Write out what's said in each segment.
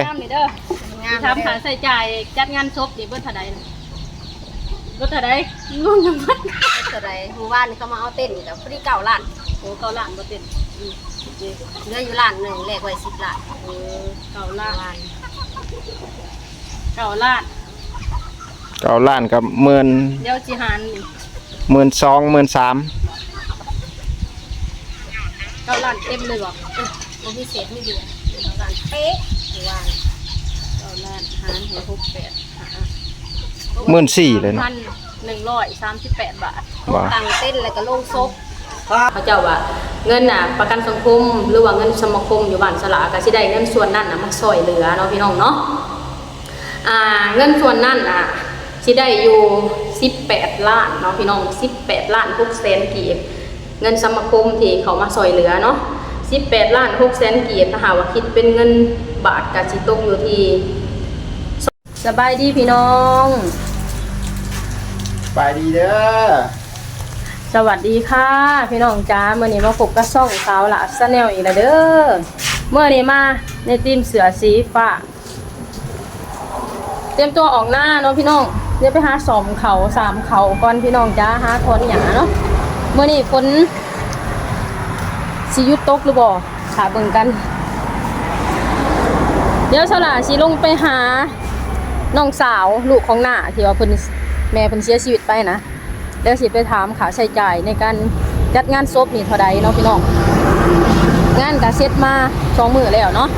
งามนี่เด้อทำหาใส่ใจจัดงานศพนี่เบิดเท่าใดเบิดเท่าใดงงจังเบิดเท่าไรหมู่บ้านนี่เขามาเอาเต้นกับฟรี9 ล้านโอ้9 ล้านบ่เต็มเหลืออยู่ล้านหนึ่งแลกไว้10 ล้าน9 ล้าน9 ล้าน9 ล้านกับหมื่นเดี๋ยวสิหารนี่12,000 13,000 9 ล้านเต็มเลยบ่ บ่พิเศษไม่เดือน9 ล้านเป๊ะหมู่บ้าน9 ล้านหารหัว68 14,000เลยเนาะ1,138 บาทตังเต้นแล้วก็โล่งศพเขาเจ้าว่าเงินน่ะประกันสังคมหรือว่าเงินสมาคมอยู่บ้านสลาก็สิได้เงินส่วนนั้นน่ะมาช่วยเหลือเนาะพี่น้องเนาะเงินส่วนนั้นน่ะสิได้อยู่18 ล้านเนาะพี่น้อง18 ล้าน6 แสนกีบเงินสมาคมที่เขามาช่วยเหลือเนาะ18 ล้าน6 แสนกีบถ้าหากว่าคิดเป็นเงินบาทก็สิตกอยู่ที่สบายดีพี่น้องไปดีเด้อสวัสดีค่ะพี่น้องจ้าเมื่อนี้มาพบกับช่องสาวหลาชาแนลอีกแล้วเด้อเมื่อนี้มาในทีมเสือสีฟ้าเตรียมตัวออกหน้าเนาะพี่น้องเดี๋ยวไปหาสอมเขา3เขาก่อนพี่น้องจ้าหาทนหยาเนาะเมื่อนี้ฝนสิยุตกหรือบ่ขาเบิ่งกันเดี๋ยวสาวหลาสิลงไปหาน้องสาวลูกของหน้าที่ว่าเพิ่นแม่เพิ่นเสียชีวิตไปนะเดี๋ยวสิไปถามค่าใช้จ่ายในการจัดงานศพนี่เท่าใดเนาะพี่น้องงานก็เสร็จมา2 มื้อแล้วเนาะ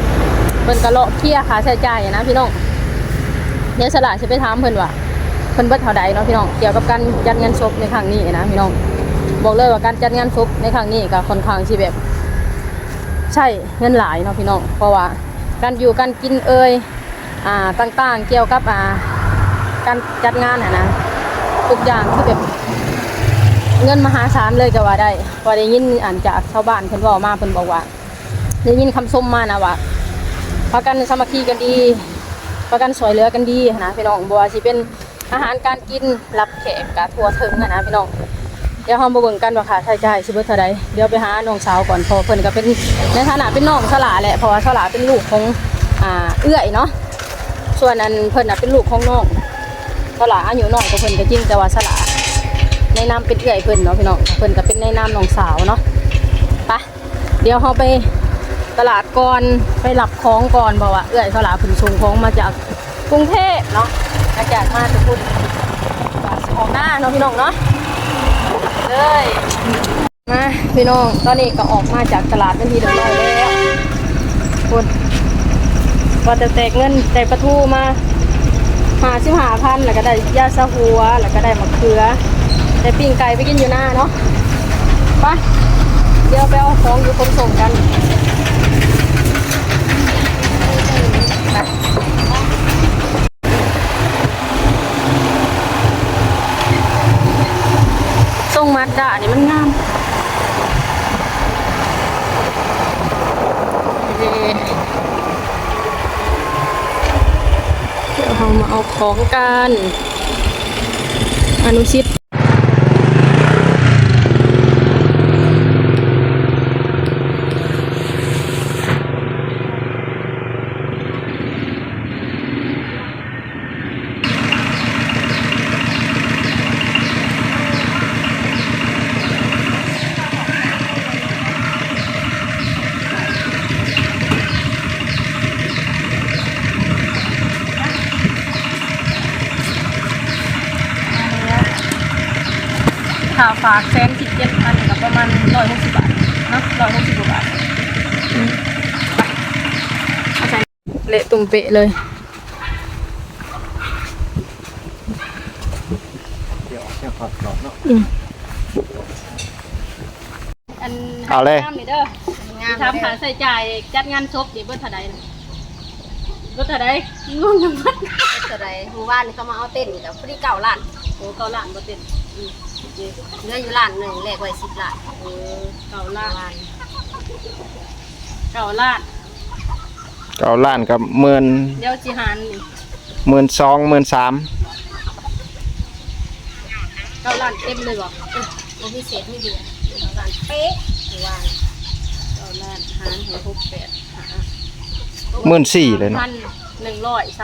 เพิ่นก็เลาะเคลียร์ค่าใช้จ่ายนะพี่น้องเดี๋ยวสละสิไปถามเพิ่นว่าเพิ่นเบิดเท่าใดเนาะพี่น้องเกี่ยวกับการจัดงานศพในครั้งนี้นะพี่น้องบอกเลยว่าการจัดงานศพในครั้งนี้ก็ค่อนข้างสิแบบใช่เงินหลายเนาะพี่น้องเพราะว่าการอยู่การกินต่างๆเกี่ยวกับการจัดงานนะทุกอย่างคือแบบเงินมหาศาลเลยก็ว่าได้พอได้ยินจากชาวบ้านเพิ่นบอกมาเพิ่นบอกว่าได้ยินคำชมมานะว่าพากันสามัคคีกันดีพากันช่วยเหลือกันดีนะพี่น้องบ่ว่าสิเป็นอาหารการกินรับแขกกะทั่วถึงนะพี่น้องเดี๋ยวเฮามาเบิ่งกันว่าค่าใช้จ่ายสิเบิดเท่าใดเดี๋ยวไปหาน้องสาวก่อนเพราะเพิ่นก็เป็นในฐานะเป็นน้องสลาแหละเพราะว่าสลาเป็นลูกของเอื้อยเนาะส่วนนั้นเพิ่นน่ะเป็นลูกของน้องสลาอายุน้องกว่าเพิ่นก็จริงแต่ว่าสลาในนามเป็นเอื้อยเพิ่นเนาะพี่น้องเพิ่นก็เป็นในนามน้องสาวเนาะไปเดี๋ยวเฮาไปตลาดก่อนไปรับของก่อนบอกว่าเอื้อยสลาเพิ่นส่งของมาจากกรุงเทพเนาะจากมาจากพุ่นออกหน้าเนาะพี่น้องเนาะเลยมาพี่น้องตอนนี้ก็ออกมาจากตลาดเป็นทีเดียวแล้วพุ่นก็จะแตกเงินแตกประทูมา55,000แล้วก็ได้ยาสะหัวแล้วก็ได้มะเขือได้ปิ้งไก่ไปกินอยู่หน้าเนาะไปเดี๋ยวไปเอาของอยู่ขนส่งกันส่งมาด่านี่มันงามเดี๋ยวเรามาเอาของกันอนุชิตค่าฝาก117,000กับประมาณ160 บาทเนาะ160 บาทเอาใส่เละตุ่มเปะเลยเดี๋ยวขอดเนาะเอาเลยงามนี่เด้อทำหาใส่จ่ายจัดงานศพนี่เบิดเท่าใดเบิดเท่าใดงงจังเบิดเท่าไรหมู่บ้านนี่เขามาเอาเต้นกับฟรี9 ล้านโอ้9 ล้านบ่เต็มเหลืออยู่ล้านหนึ่งแลกไว้10 ล้าน9 ล้าน9 ล้าน9 ล้านกับหมื่นเดี๋ยวสิหารนี่12,000 13,000 9 ล้านเต็มเลยบ่บ่พิเศษไม่เดือน9 ล้านเป๊ะหมู่บ้าน9 ล้านหารหัว68 14,000เลยเนาะ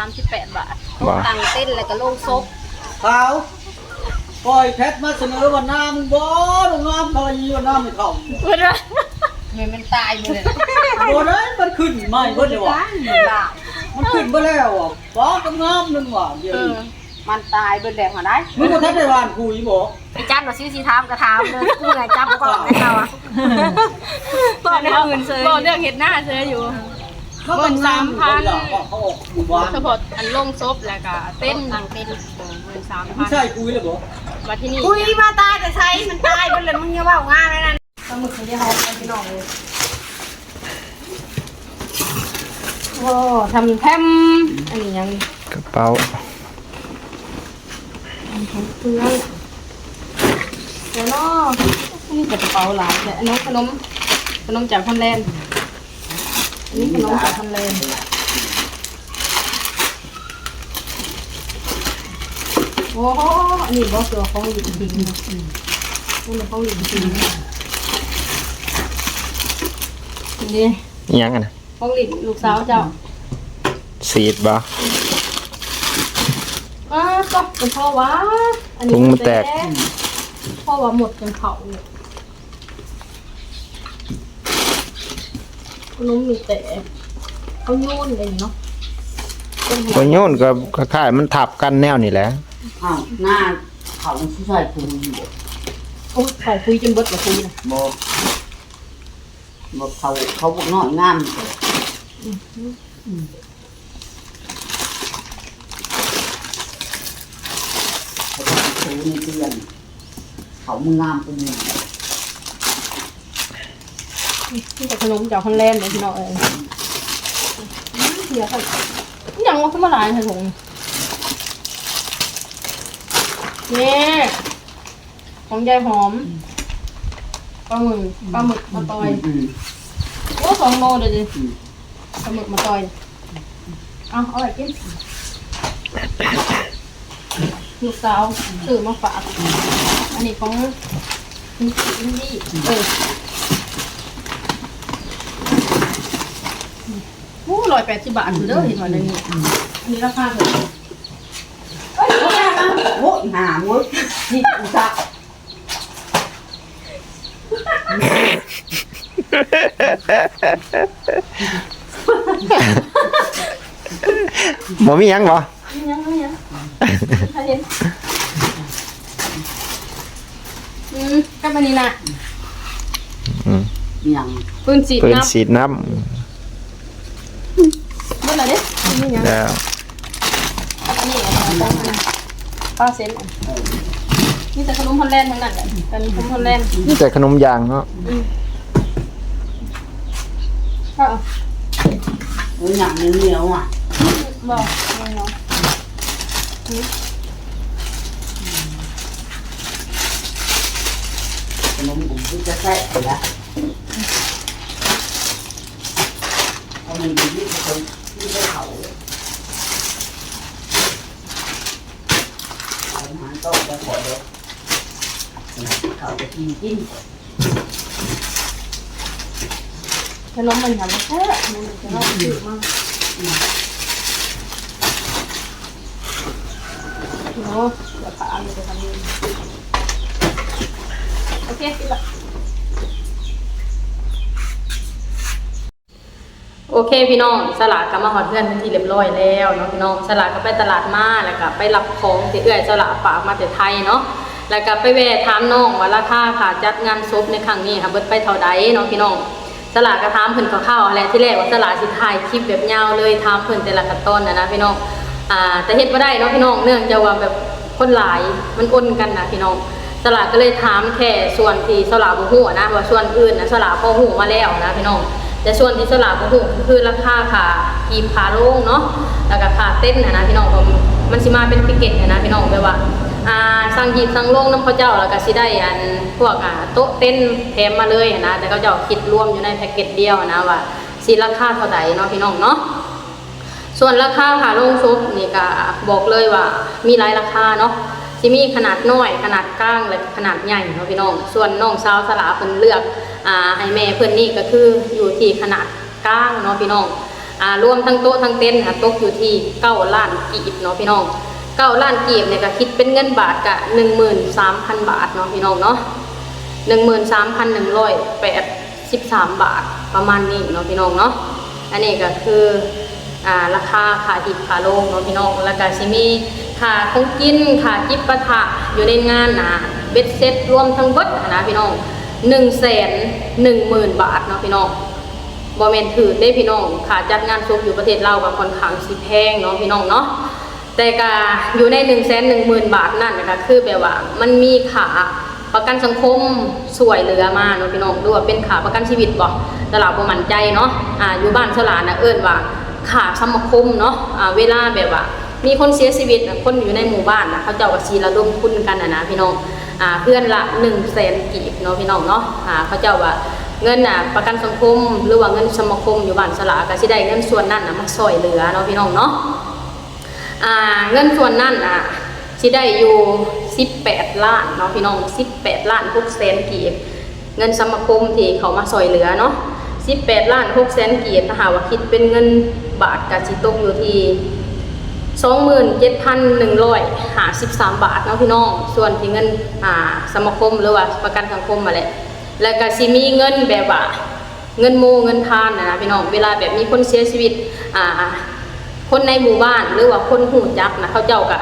138 บาท ว่า ตังเต้นแล้วก็ลงซบ ขาวปล่อยแพทมาเสนอวันน้ำบ่ลงน้ำทะเลวันน้ำไม่เข้า เพิ่นว่า มันตายไปเลย บ่ได้มันขึ้นไม่เพิ่นว่ามันขึ้นบ่แล้วอ่ะบ่ต้องน้ำนึงว่าเดี๋ยวนี้ มันตายเป็นแดงหัวได้ มึงบ่ทันได้ว่านคุยบ่ ไอ้จันว่าซื้อสีทามกระทามเลยกูไงจับก่อนไอ้เราอ่ะ บ่เรื่องอื่นเซยบ่เรื่องเฮ็ดหน้าเซยอยู่ เขาต้องน้ำเขาออกหมู่บ้าน เฉพาะอันลงซบแล้วก็เต้น ตังเต้น ไม่ใช่ 13,000 คุยเลยบ่ มาที่นี่ คุยมาตายแต่ใช้มันตายไปเลยมึงอย่าว่างานเลยนั่นปลาหมึกที่เขาไปพี่น้องเลย โอ้ทำแพมอันนี้ยัง กระเป๋า เพื่อนเดี๋ยวเนาะนี่กระเป๋าหลายแต่อันนี้ขนมจากฮอลแลนด์อันนี้ขนมจากฮอลแลนด์โอ้โหอันนี้บอกตัวของหลินจริงนะนี่เป็นของหลินจริงนี่ อิหยังอ่ะนะ ของหลินลูกสาวเจ้า สีดบ่ ก็เป็นพ่อวะอันนี้ ถุงมันแตก พ่อว่าหมดจนเขาเลยขนมมีแต่เขาโยนเลยเนาะ บ่โยนก็คล้ายๆมันทับกันแนวนี่แหละ อ้าวหน้าเขาผู้ชายคุยบ่ โอ้ยเขาคุยจนเบิดละคุยนะ บ่เขาบอกน้อยงามเขาในเดือนเขามึงงามเป็น นี่แต่ขนมจากฮอลแลนด์เลยพี่น้องเอ้ยเสียค่ะนี่ยังว่าขึ้นมาหลายใส่ถุงนี่ของยายหอมปลาหมึกมาตอยโอ้2 โลเลยดิปลาหมึกมาตอยเอาอะไรกินลูกสาวซื้อมาฝากอันนี้ของนี่โอ้180 บาทอยู่เด้อเห็นว่าในนี้อันนี้ราคาเท่าไหร่ โอ้ยหามึงนี่อุตส่าห์ บ่มีหยังบ่ ยังถ้าเห็นกับอันนี้นะ ยัง ปืนสีด ปืน น้ำ สีดน้ เมื่อไหร่เด้นี่ยัง ำแล้ว อันนี้ป้าเซนนี่แต่ขนมฮอลแลนด์ทั้งนั้นเลยขนมฮอลแลนด์ นี่แต่ขนมยางเนาะ ก็ โอ้ยหนังเหนียวอ่ะ บอกไม่เนาะ ขนมผมจะแซ่บแล้วเอามันดีที่คนที่ได้เขาเอาหาโต๊ะจะขอเดี๋ยวเขาจะกิน ขนมมันทำแค่มันจะเล่าจืดมากโอ้เดี๋ยวขาเลยจะทำเองโอเคปิดละ โอเคพี่น้องสลากก็มาหอดเพื่อนเป็นที่เรียบร้อยแล้วเนาะพี่น้องสลากก็ไปตลาดมาแล้วก็ไปรับของที่เอื้อยสลากฝากมาจากไทยเนาะแล้วก็ไปแวะถามน้องว่าราคาค่ะจัดงานศพในครั้งนี้ค่ะเบิดไปเท่าใดเนาะพี่น้องสลากก็ถามเพิ่นคร่าวๆอะไรที่แรกว่าสลากสิถ่ายคลิปแบบยาวเลยถามเพิ่นแต่ละขั้นตอนนะพี่น้องแต่เฮ็ดบ่ได้เนาะพี่น้องเนื่องจากว่าแบบคนหลายมันอ้นกันนะพี่น้องสลากก็เลยถามแค่ส่วนที่สลากบ่ฮู้นะว่าส่วนอื่นนะสลากพอฮู้มาแล้วนะพี่น้องแต่ส่วนที่สลากบ่ฮู้คือราคาค่ะกีบขาโล่งเนาะแล้วก็ค่าเต้นนะพี่น้องมันสิมาเป็นแพ็กเกจนะพี่น้องแบบว่าสั่งหยิบสั่งโล่งน้ำเขาเจ้าแล้วก็สิได้อันพวกโต๊ะเต้นแถมมาเลยนะแต่เขาเจ้าคิดรวมอยู่ในแพ็กเกจเดียวนะว่าสิราคาเท่าใดเนาะพี่น้องเนาะส่วนราคาค่ะโล่งซุปนี่ก็บอกเลยว่ามีหลายราคาเนาะสิมีขนาดน้อยขนาดกลางและขนาดใหญ่เนาะพี่น้องส่วนน้องสาวสลาเพิ่นเลือกให้แม่เพิ่นนี่ก็คืออยู่ที่ขนาดกลางเนาะพี่น้อง รวมทั้งโต๊ะทั้งเต็นท์ตกอยู่ที่9 ล้านกีบเนาะพี่น้อง9 ล้านกีบเนี่ยก็คิดเป็นเงินบาทกะ 13,000 บาทเนาะพี่น้องเนาะ 13,183 บาทประมาณนี้เนาะพี่น้องเนาะอันนี้ก็คือราคาค่าหิบค่าโลงเนาะพี่น้องแล้วก็สิมีค่าของกินค่าจิบปะทะอยู่ในงานนะเบ็ดเซ็ตรวมทั้งเบิดนะพี่น้อง110,000 บาทเนาะพี่น้องบ่แม่นถือได้พี่น้องค่าจัดงานศพอยู่ประเทศลาวก็ค่อนข้างสิแพงเนาะพี่น้องเนาะแต่ก็อยู่ใน110,000 บาทนั่นนะคะคือแบบว่ามันมีค่าประกันสังคมช่วยเหลือมาเนาะพี่น้องดูว่าเป็นค่าประกันชีวิตบ่ตลาดบ่มั่นใจเนาะอยู่บ้านสลานะเอิ้นว่าค่าสมาคมเนาะเวลาแบบว่ามีคนเสียชีวิตคนอยู่ในหมู่บ้านนะเขาเจ้าก็สิระดมทุนกันนะพี่น้องเพื่อนละ100,000 กีบเนาะพี่น้องเนาะเขาเจ้าว่าเงินประกันสังคมหรือว่าเงินสมาคมอยู่บ้านสลาก็สิได้เงินส่วนนั้นมาช่วยเหลือเนาะพี่น้องเนาะเงินส่วนนั้นสิได้อยู่18 ล้านเนาะพี่น้อง18,600,000 กีบเงินสมาคมที่เขามาช่วยเหลือเนาะ18,600,000 กีบถ้าหากว่าคิดเป็นเงินบาทก็สิตกอยู่ที่27,153 บาทเนาะพี่น้องส่วนที่เงินสมาคมหรือว่าประกันสังคมมาแหละแล้วก็สิมีเงินแบบว่าเงินโมเงินทานนะพี่น้องเวลาแบบมีคนเสียชีวิตคนในหมู่บ้านหรือว่าคนหูจักนะเขาเจ้าก็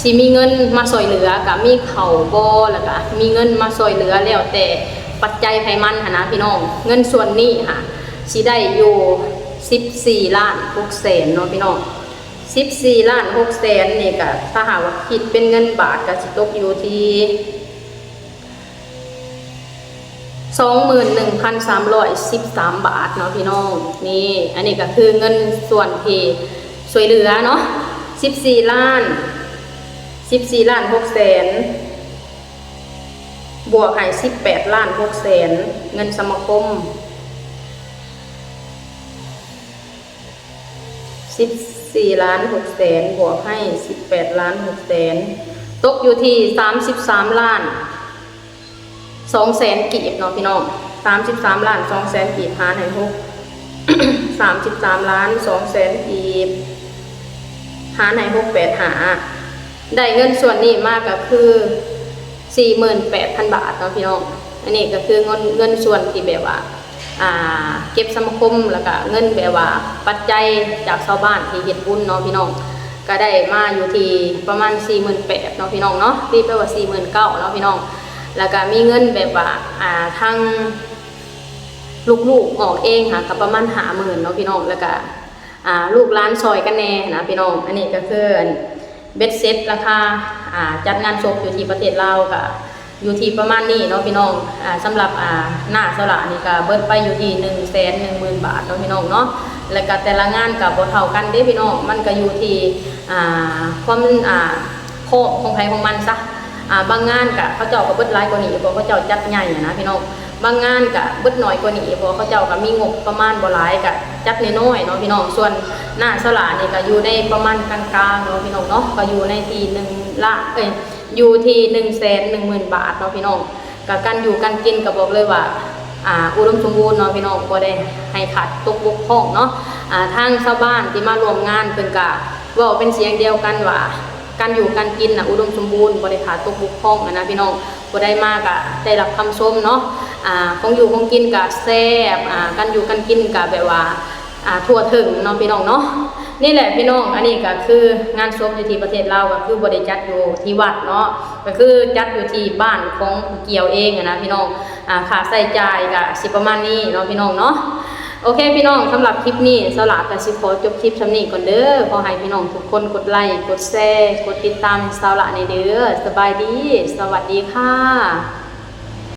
สิมีเงินมาช่วยเหลือก็มีเข่าบ่แล้วก็มีเงินมาช่วยเหลือแล้วแต่ปัจจัยไผมันนะพี่น้องเงินส่วนนี้สิได้อยู่14,600,000เนาะพี่น้อง14,600,000นี่ก็ถ้าหากว่าคิดเป็นเงินบาทก็สิตกอยู่ที่21,313 บาทเนาะพี่น้องนี่อันนี้ก็คือเงินส่วนที่ช่วยเหลือเนาะ14,600,000บวกให้18,600,000เงินสมาคม14,600,000บวกให้18,600,000ตกอยู่ที่33,200,000 กีบเนาะพี่น้อง33,200,000 กีบหารให้6 33,200,000 กีบหารให้685ได้เงินส่วนนี้มากก็คือ 48,000 บาทเนาะพี่น้องอันนี้ก็คือเงินส่วนที่แบบว่าเก็บสมาคมแล้วก็เงินแบบว่าปัจจัยจากชาวบ้านที่เฮ็ดบุญเนาะพี่น้องก็ได้มาอยู่ที่ประมาณ 48,000 เนาะพี่น้องเนาะตีไปว่า 49,000 เนาะพี่น้องแล้วก็มีเงินแบบว่าทั้งลูกๆออกเองก็ประมาณ 50,000 เนาะพี่น้องแล้วก็ลูกหลานซอยกันแน่นะพี่น้องอันนี้ก็คือเบ็ดเซ็ตราคาจัดงานศพอยู่ที่ประเทศลาวก็อยู่ที่ประมาณนี้เนาะพี่น้องสำหรับหน้าสละนี่ก็เบิดไปอยู่ที่110,000 บาทเนาะพี่น้องเนาะแล้วก็แต่ละงานก็บ่เท่ากันเด้พี่น้องมันก็อยู่ที่ความของไผของมันซะบางงานก็เขาเจ้าก็เบิดหลายกว่านี้เพราะเขาเจ้าจัดใหญ่นะพี่น้องบางงานก็เบิดน้อยกว่านี้เพราะเขาเจ้าก็มีงบประมาณบ่หลายก็จัดน้อยๆเนาะพี่น้องส่วนหน้าสละนี่ก็อยู่ในประมาณกลางๆเนาะพี่น้องเนาะก็อยู่ในที่1 ล้านอยู่ที่110,000 บาทเนาะพี่น้องกับการอยู่การกินก็บอกเลยว่าอุดมสมบูรณ์เนาะพี่น้องบ่ได้ให้ขาดตกบกพร่องเนาะทางชาวบ้านที่มาร่วมงานเพิ่นก็เว้าเป็นเสียงเดียวกันว่าการอยู่การกินอุดมสมบูรณ์บ่ได้ขาดตกบกพร่องนะพี่น้องบ่ได้มากได้รับคำชมเนาะของอยู่ของกินก็แซ่บการอยู่การกินก็แบบว่าทั่วถึงเนาะพี่น้องเนาะนี่แหละพี่น้องอันนี้ก็คืองานศพอยู่ที่ประเทศลาวก็คือบ่ได้จัดอยู่ที่วัดเนาะก็คือจัดอยู่ที่บ้านของเกี่ยวเองนะพี่น้องค่าใช้จ่ายก็สิประมาณนี้เนาะพี่น้องเนาะโอเคพี่น้องสำหรับคลิปนี้สลาก็สิขอจบคลิปสำนี้ก่อนเด้อขอให้พี่น้องทุกคนกดไลค์กดแชร์กดติดตามสลาในเด้อสบายดีสวัสดีค่ะ